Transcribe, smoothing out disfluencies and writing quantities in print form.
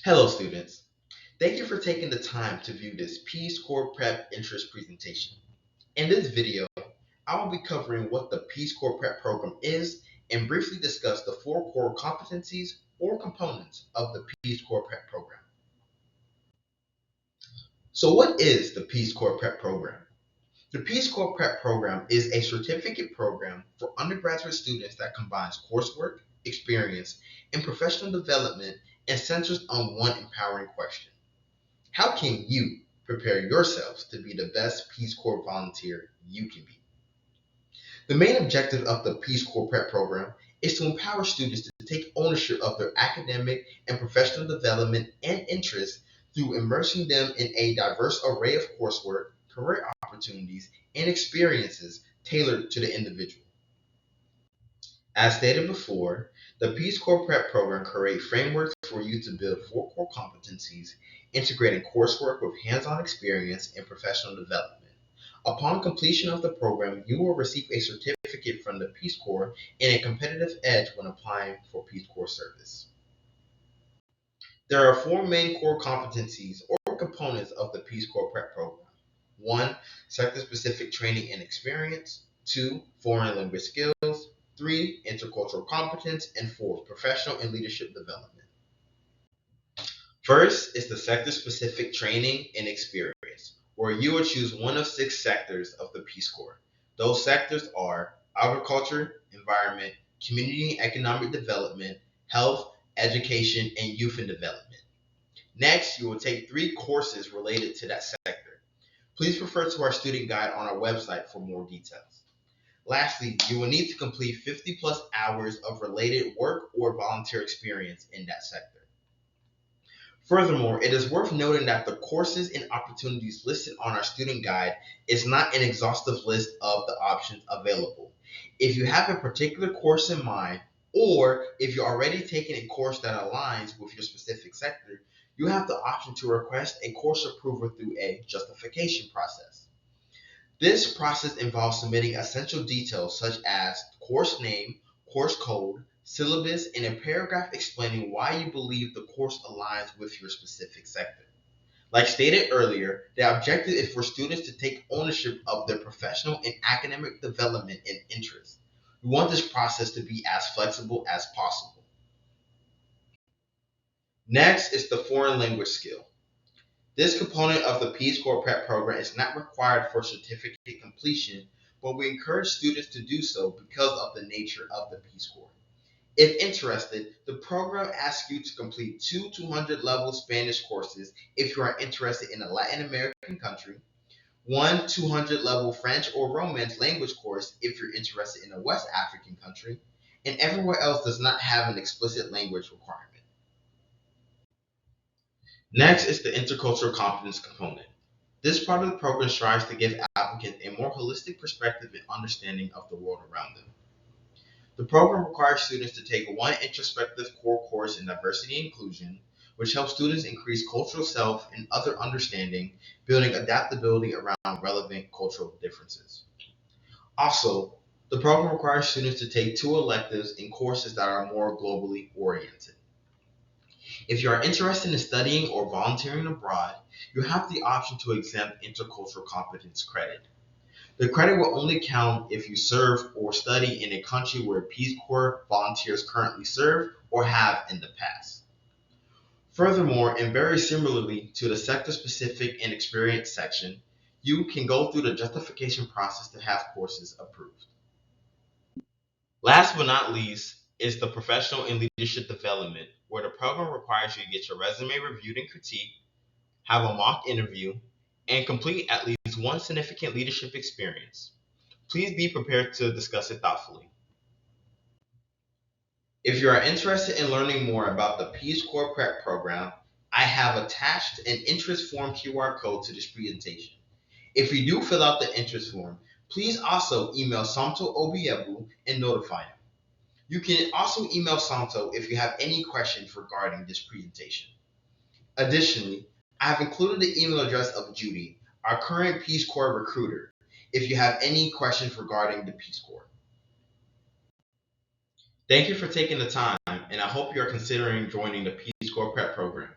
Hello students, thank you for taking the time to view this Peace Corps Prep interest presentation. In this video, I will be covering what the Peace Corps Prep program is and briefly discuss the four core competencies or components of the Peace Corps Prep program. So what is the Peace Corps Prep program? The Peace Corps Prep program is a certificate program for undergraduate students that combines coursework, experience, and professional development and centers on one empowering question. How can you prepare yourselves to be the best Peace Corps volunteer you can be? The main objective of the Peace Corps Prep program is to empower students to take ownership of their academic and professional development and interests through immersing them in a diverse array of coursework, career opportunities, and experiences tailored to the individual. As stated before, the Peace Corps Prep program creates frameworks for you to build four core competencies, integrating coursework with hands-on experience and professional development. Upon completion of the program, you will receive a certificate from the Peace Corps and a competitive edge when applying for Peace Corps service. There are four main core competencies or components of the Peace Corps Prep program. 1. Sector-specific training and experience. 2. Foreign language skills. 3. Intercultural competence. And 4. Professional and leadership development. First is the sector-specific training and experience, where you will choose one of 6 sectors of the Peace Corps. Those sectors are agriculture, environment, community and economic development, health, education, and youth and development. Next, you will take 3 courses related to that sector. Please refer to our student guide on our website for more details. Lastly, you will need to complete 50 plus hours of related work or volunteer experience in that sector. Furthermore, it is worth noting that the courses and opportunities listed on our student guide is not an exhaustive list of the options available. If you have a particular course in mind, or if you're already taking a course that aligns with your specific sector, you have the option to request a course approval through a justification process. This process involves submitting essential details such as course name, course code, syllabus, and a paragraph explaining why you believe the course aligns with your specific sector. Like stated earlier, the objective is for students to take ownership of their professional and academic development and interests. We want this process to be as flexible as possible. Next is the foreign language skill. This component of the Peace Corps Prep program is not required for certificate completion, but we encourage students to do so because of the nature of the Peace Corps. If interested, the program asks you to complete 2 200 level Spanish courses if you are interested in a Latin American country, 1 200 level French or Romance language course if you're interested in a West African country, and everywhere else does not have an explicit language requirement. Next is the intercultural competence component. This part of the program strives to give applicants a more holistic perspective and understanding of the world around them. The program requires students to take one introspective core course in diversity and inclusion, which helps students increase cultural self and other understanding, building adaptability around relevant cultural differences. Also, the program requires students to take 2 electives in courses that are more globally oriented. If you are interested in studying or volunteering abroad, you have the option to exempt intercultural competence credit. The credit will only count if you serve or study in a country where Peace Corps volunteers currently serve or have in the past. Furthermore, and very similarly to the sector-specific and experience section, you can go through the justification process to have courses approved. Last but not least is the professional and leadership development, where the program requires you to get your resume reviewed and critiqued, have a mock interview, and complete at least one significant leadership experience. Please be prepared to discuss it thoughtfully. If you are interested in learning more about the Peace Corps Prep program, I have attached an interest form QR code to this presentation. If you do fill out the interest form, please also email Samto Obiebu and notify him. You can also email Samto if you have any questions regarding this presentation. Additionally, I have included the email address of Judy, our current Peace Corps recruiter, if you have any questions regarding the Peace Corps. Thank you for taking the time, and I hope you are considering joining the Peace Corps Prep program.